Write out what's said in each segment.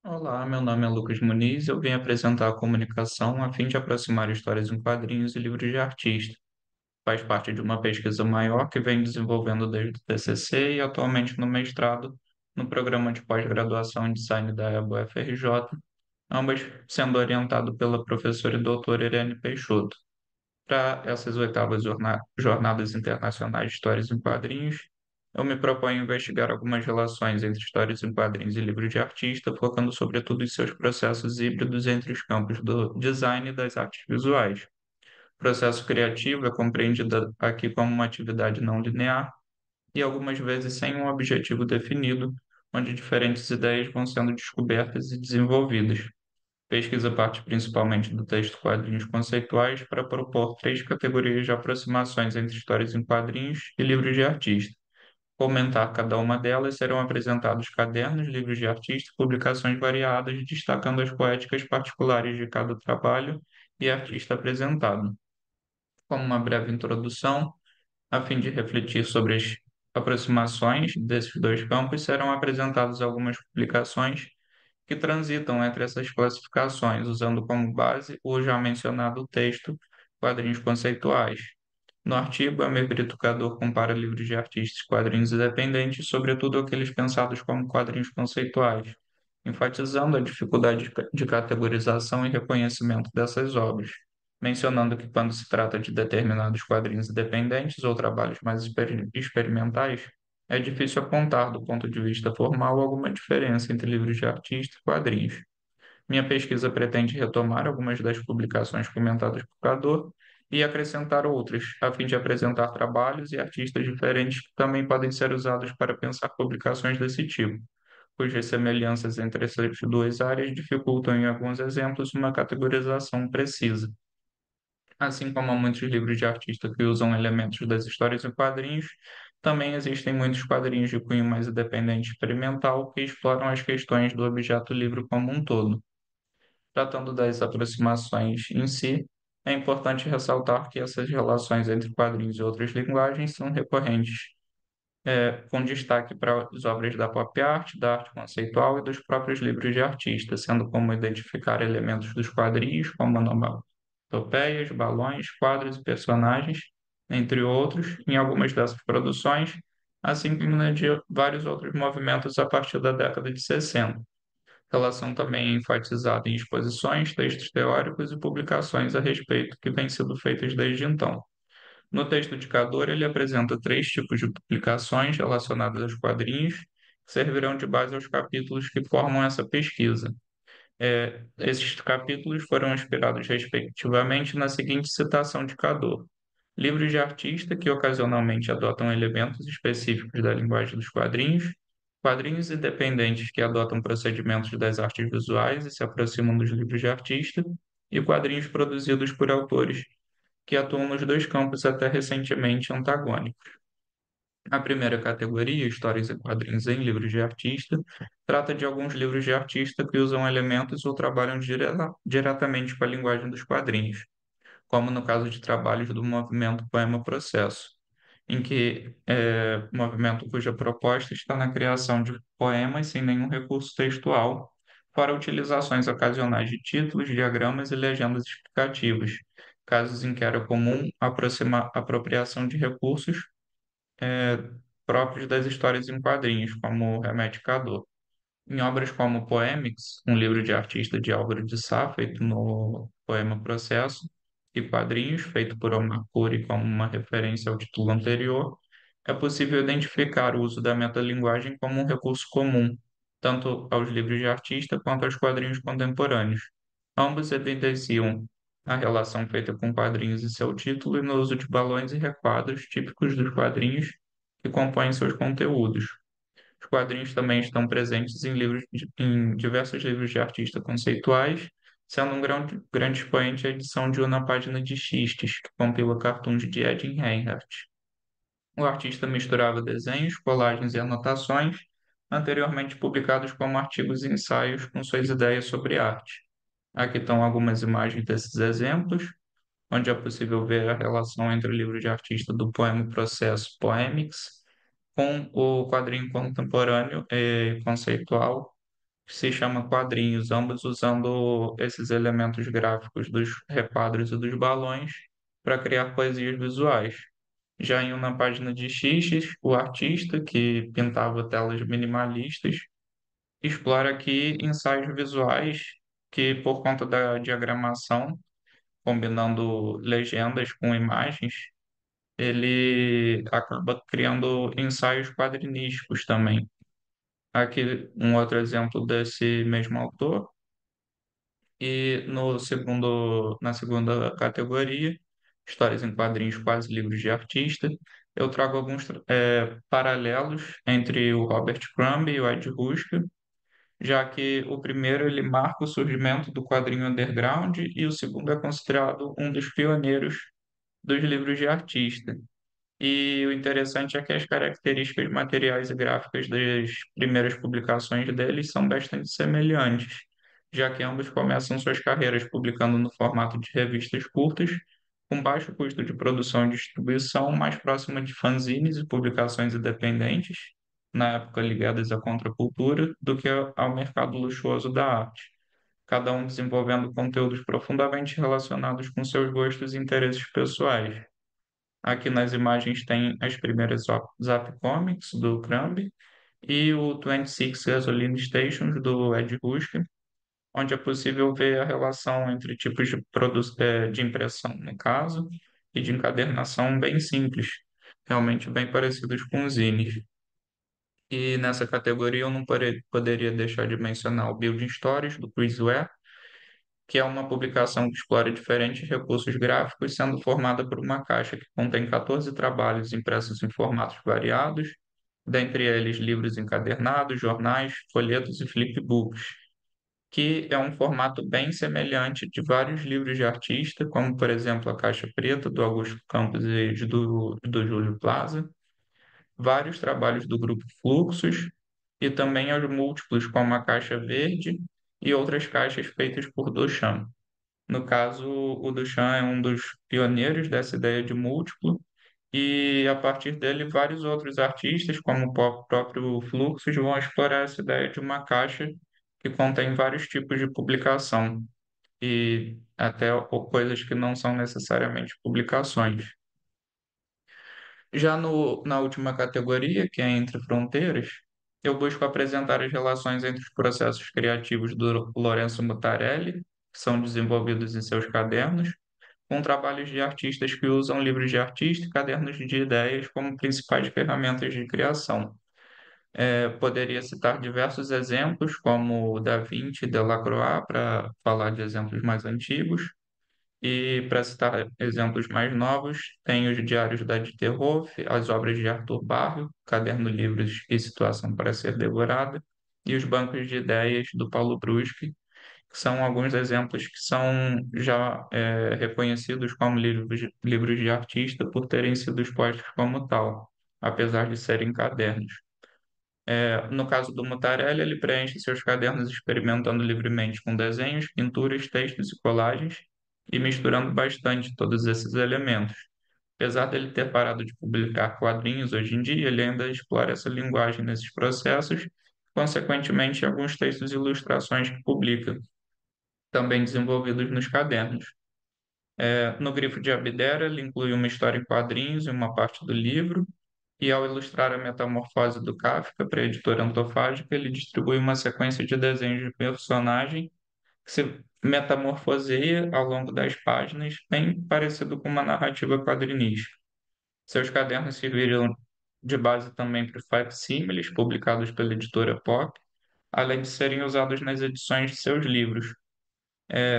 Olá, meu nome é Lucas Muniz e eu vim apresentar a comunicação a fim de aproximar histórias em quadrinhos e livros de artista. Faz parte de uma pesquisa maior que vem desenvolvendo desde o TCC e atualmente no mestrado no programa de pós-graduação em design da EBO FRJ, ambas sendo orientado pela professora e doutora Irene Peixoto. Para essas oitavas jornadas internacionais de histórias em quadrinhos, eu me proponho investigar algumas relações entre histórias em quadrinhos e livros de artista, focando sobretudo em seus processos híbridos entre os campos do design e das artes visuais. O processo criativo é compreendido aqui como uma atividade não linear e algumas vezes sem um objetivo definido, onde diferentes ideias vão sendo descobertas e desenvolvidas. Pesquisa parte principalmente do texto Quadrinhos Conceituais para propor três categorias de aproximações entre histórias em quadrinhos e livros de artista. Comentar cada uma delas, serão apresentados cadernos, livros de artista e publicações variadas, destacando as poéticas particulares de cada trabalho e artista apresentado. Como uma breve introdução, a fim de refletir sobre as aproximações desses dois campos, serão apresentadas algumas publicações que transitam entre essas classificações, usando como base o já mencionado texto Quadrinhos Conceituais. No artigo, Amir Educador compara livros de artistas e quadrinhos independentes, sobretudo aqueles pensados como quadrinhos conceituais, enfatizando a dificuldade de categorização e reconhecimento dessas obras, mencionando que quando se trata de determinados quadrinhos independentes ou trabalhos mais experimentais, é difícil apontar, do ponto de vista formal, alguma diferença entre livros de artista e quadrinhos. Minha pesquisa pretende retomar algumas das publicações comentadas por Cador e acrescentar outras, a fim de apresentar trabalhos e artistas diferentes que também podem ser usados para pensar publicações desse tipo, cujas semelhanças entre essas duas áreas dificultam, em alguns exemplos, uma categorização precisa. Assim como há muitos livros de artista que usam elementos das histórias em quadrinhos, também existem muitos quadrinhos de cunho mais independente e experimental que exploram as questões do objeto livro como um todo. Tratando das aproximações em si, é importante ressaltar que essas relações entre quadrinhos e outras linguagens são recorrentes, com destaque para as obras da pop art, da arte conceitual e dos próprios livros de artista, sendo como identificar elementos dos quadrinhos, como onomatopeias, balões, quadros e personagens, entre outros, em algumas dessas produções, assim como na de vários outros movimentos a partir da década de 60. Relação também é enfatizada em exposições, textos teóricos e publicações a respeito que têm sido feitas desde então. No texto indicador, ele apresenta três tipos de publicações relacionadas aos quadrinhos, que servirão de base aos capítulos que formam essa pesquisa. Esses capítulos foram inspirados, respectivamente, na seguinte citação de Cador: livros de artista que ocasionalmente adotam elementos específicos da linguagem dos quadrinhos, quadrinhos independentes que adotam procedimentos das artes visuais e se aproximam dos livros de artista, e quadrinhos produzidos por autores que atuam nos dois campos até recentemente antagônicos. A primeira categoria, histórias e quadrinhos em livros de artista, trata de alguns livros de artista que usam elementos ou trabalham diretamente com a linguagem dos quadrinhos, como no caso de trabalhos do movimento Poema Processo, em que movimento cuja proposta está na criação de poemas sem nenhum recurso textual, para utilizações ocasionais de títulos, diagramas e legendas explicativas, casos em que era comum apropriação de recursos próprios das histórias em quadrinhos, como remete Cador. Em obras como Poemics, um livro de artista de Álvaro de Sá, feito no poema Processo, e quadrinhos, feito por Omar Puri como uma referência ao título anterior, é possível identificar o uso da metalinguagem como um recurso comum, tanto aos livros de artista quanto aos quadrinhos contemporâneos. Ambos evidenciam a relação feita com quadrinhos e seu título e no uso de balões e requadros típicos dos quadrinhos que compõem seus conteúdos. Os quadrinhos também estão presentes em diversos livros de artista conceituais, sendo um grande expoente a edição de uma página de Xistes, que compila cartoons de Ed Reinhardt. O artista misturava desenhos, colagens e anotações, anteriormente publicados como artigos e ensaios com suas ideias sobre arte. Aqui estão algumas imagens desses exemplos, onde é possível ver a relação entre o livro de artista do poema Processo Poemics com o quadrinho contemporâneo e conceitual que se chama Quadrinhos, ambos usando esses elementos gráficos dos requadros e dos balões para criar poesias visuais. Já em uma página de xixes, o artista, que pintava telas minimalistas, explora aqui ensaios visuais que, por conta da diagramação, combinando legendas com imagens, ele acaba criando ensaios quadrinísticos também. Aqui um outro exemplo desse mesmo autor. E na segunda categoria, histórias em quadrinhos, quase livros de artista, eu trago alguns paralelos entre o Robert Crumb e o Ed Ruscha, já que o primeiro ele marca o surgimento do quadrinho underground e o segundo é considerado um dos pioneiros dos livros de artista. E o interessante é que as características materiais e gráficas das primeiras publicações deles são bastante semelhantes, já que ambos começam suas carreiras publicando no formato de revistas curtas, com baixo custo de produção e distribuição, mais próxima de fanzines e publicações independentes, na época ligadas à contracultura, do que ao mercado luxuoso da arte, cada um desenvolvendo conteúdos profundamente relacionados com seus gostos e interesses pessoais. Aqui nas imagens tem as primeiras Zap Comics do Crumb e o 26 Gasoline Stations do Ed Ruscha, onde é possível ver a relação entre tipos de impressão, no caso, e de encadernação bem simples, realmente bem parecidos com os zines. E nessa categoria eu não poderia deixar de mencionar o Building Stories do Chris Ware, que é uma publicação que explora diferentes recursos gráficos, sendo formada por uma caixa que contém 14 trabalhos impressos em formatos variados, dentre eles livros encadernados, jornais, folhetos e flipbooks, que é um formato bem semelhante de vários livros de artista, como, por exemplo, a Caixa Preta, do Augusto Campos e do Júlio Plaza, vários trabalhos do grupo Fluxos, e também aos múltiplos, como a Caixa Verde e outras caixas feitas por Duchamp. No caso, o Duchamp é um dos pioneiros dessa ideia de múltiplo, e a partir dele, vários outros artistas, como o próprio Fluxus, vão explorar essa ideia de uma caixa que contém vários tipos de publicação, e até coisas que não são necessariamente publicações. Já na última categoria, que é Entre Fronteiras, eu busco apresentar as relações entre os processos criativos do Lourenço Mutarelli, que são desenvolvidos em seus cadernos, com trabalhos de artistas que usam livros de artista e cadernos de ideias como principais ferramentas de criação. Poderia citar diversos exemplos, como o Da Vinci e Delacroix, para falar de exemplos mais antigos, e para citar exemplos mais novos, tem os diários da Ditterhoff, as obras de Arthur Barrio, Caderno Livros e Situação para Ser Devorada, e os bancos de ideias do Paulo Bruschi, que são alguns exemplos que são já reconhecidos como livros de artista por terem sido expostos como tal, apesar de serem cadernos. No caso do Mutarelli, ele preenche seus cadernos experimentando livremente com desenhos, pinturas, textos e colagens, e misturando bastante todos esses elementos. Apesar dele ter parado de publicar quadrinhos hoje em dia, ele ainda explora essa linguagem nesses processos, consequentemente, alguns textos e ilustrações que publica, também desenvolvidos nos cadernos. No Grifo de Abdera, ele inclui uma história em quadrinhos em uma parte do livro, e ao ilustrar a metamorfose do Kafka para a editora Antofágica, ele distribui uma sequência de desenhos de personagem que se metamorfoseia ao longo das páginas, bem parecido com uma narrativa quadrinística. Seus cadernos serviram de base também para facsímiles publicados pela editora Pop, além de serem usados nas edições de seus livros.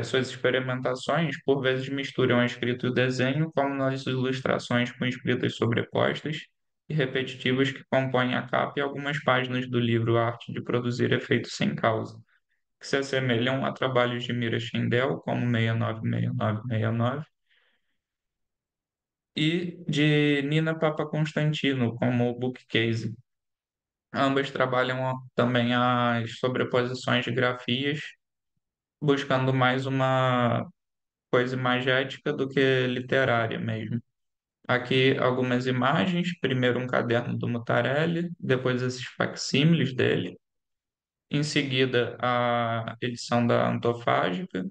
Suas experimentações, por vezes, misturam a escrita e o desenho, como nas ilustrações com escritas sobrepostas e repetitivas que compõem a capa e algumas páginas do livro Arte de Produzir Efeitos Sem Causa, que se assemelham a trabalhos de Mira Schindel, como 696969, e de Nina Papaconstantino, como o Bookcase. Ambas trabalham também as sobreposições de grafias, buscando mais uma coisa imagética do que literária mesmo. Aqui algumas imagens, primeiro um caderno do Mutarelli, depois esses facsímiles dele, Em seguida, a edição da Antofágica,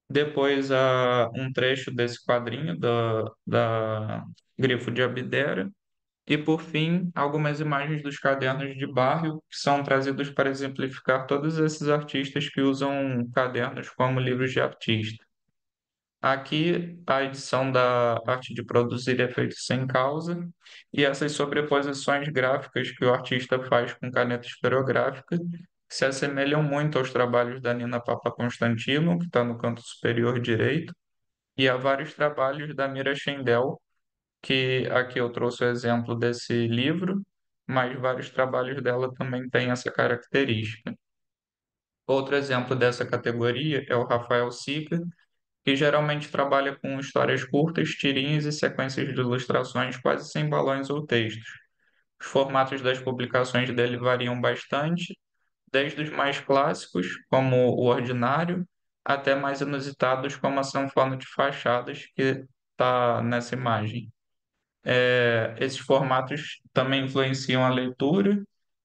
depois um trecho desse quadrinho da Grifo de Abdera, e por fim, algumas imagens dos cadernos de Barrio, que são trazidos para exemplificar todos esses artistas que usam cadernos como livros de artista. Aqui, a edição da arte de produzir é feita sem causa, e essas sobreposições gráficas que o artista faz com caneta esferográfica se assemelham muito aos trabalhos da Nina Papa Constantino, que está no canto superior direito, e a vários trabalhos da Mira Schendel, que aqui eu trouxe o exemplo desse livro, mas vários trabalhos dela também têm essa característica. Outro exemplo dessa categoria é o Rafael Sica, que geralmente trabalha com histórias curtas, tirinhas e sequências de ilustrações quase sem balões ou textos. Os formatos das publicações dele variam bastante, desde os mais clássicos, como o Ordinário, até mais inusitados, como a Sanfona de Fachadas, que está nessa imagem. Esses formatos também influenciam a leitura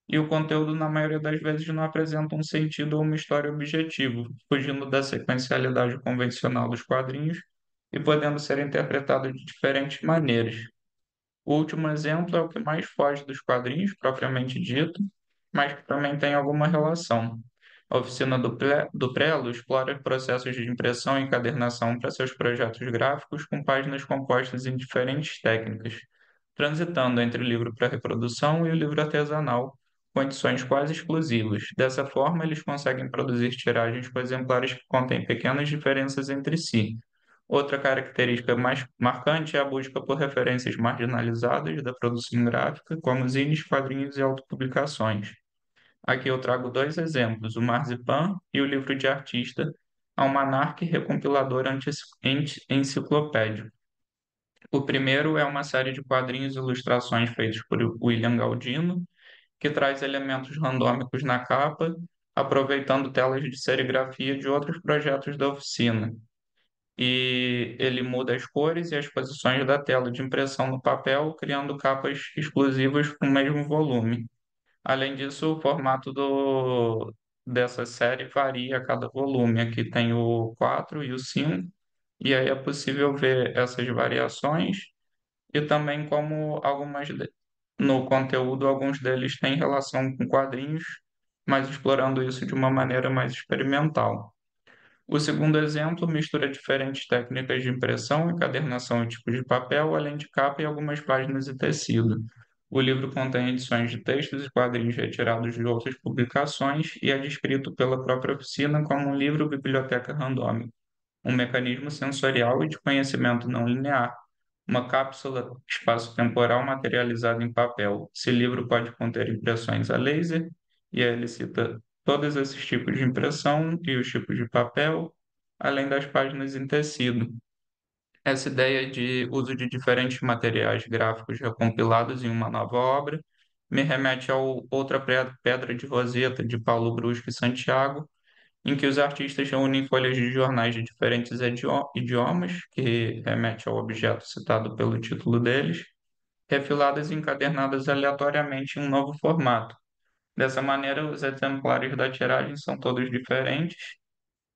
e o conteúdo, na maioria das vezes, não apresenta um sentido ou uma história objetivo, fugindo da sequencialidade convencional dos quadrinhos e podendo ser interpretado de diferentes maneiras. O último exemplo é o que mais foge dos quadrinhos, propriamente dito, mas que também tem alguma relação. A oficina do Prelo explora processos de impressão e encadernação para seus projetos gráficos com páginas compostas em diferentes técnicas, transitando entre o livro para reprodução e o livro artesanal, com edições quase exclusivas. Dessa forma, eles conseguem produzir tiragens com exemplares que contêm pequenas diferenças entre si. Outra característica mais marcante é a busca por referências marginalizadas da produção gráfica, como zines, quadrinhos e autopublicações. Aqui eu trago dois exemplos, o Marzipan e o livro de artista, Almanac Recompilador Enciclopédico. O primeiro é uma série de quadrinhos e ilustrações feitos por William Galdino, que traz elementos randômicos na capa, aproveitando telas de serigrafia de outros projetos da oficina. E ele muda as cores e as posições da tela de impressão no papel, criando capas exclusivas com o mesmo volume. Além disso, o formato dessa série varia a cada volume. Aqui tem o 4 e o 5, e aí é possível ver essas variações e também como no conteúdo, alguns deles têm relação com quadrinhos, mas explorando isso de uma maneira mais experimental. O segundo exemplo mistura diferentes técnicas de impressão, encadernação e tipos de papel, além de capa e algumas páginas e tecido. O livro contém edições de textos e quadrinhos retirados de outras publicações e é descrito pela própria oficina como um livro-biblioteca randômico, um mecanismo sensorial e de conhecimento não linear, uma cápsula espaço-temporal materializada em papel. Esse livro pode conter impressões a laser, e aí ele cita todos esses tipos de impressão e os tipos de papel, além das páginas em tecido. Essa ideia de uso de diferentes materiais gráficos recompilados em uma nova obra me remete a outra pedra de Roseta, de Paulo Brusque e Santiago, em que os artistas reúnem folhas de jornais de diferentes idiomas, que remete ao objeto citado pelo título deles, refiladas e encadernadas aleatoriamente em um novo formato. Dessa maneira, os exemplares da tiragem são todos diferentes,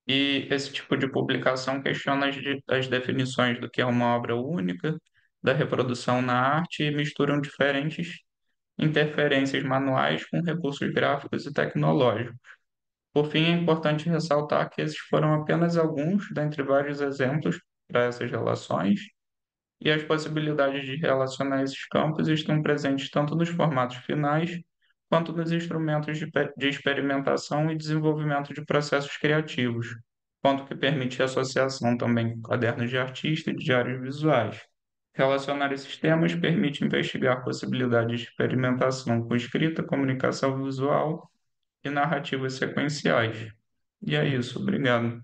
e esse tipo de publicação questiona as definições do que é uma obra única, da reprodução na arte, e misturam diferentes interferências manuais com recursos gráficos e tecnológicos. Por fim, é importante ressaltar que esses foram apenas alguns dentre vários exemplos para essas relações, e as possibilidades de relacionar esses campos estão presentes tanto nos formatos finais, quanto nos instrumentos de experimentação e desenvolvimento de processos criativos, ponto que permite a associação também com cadernos de artista e diários visuais. Relacionar esses temas permite investigar possibilidades de experimentação com escrita, comunicação visual e narrativas sequenciais. E é isso, obrigado.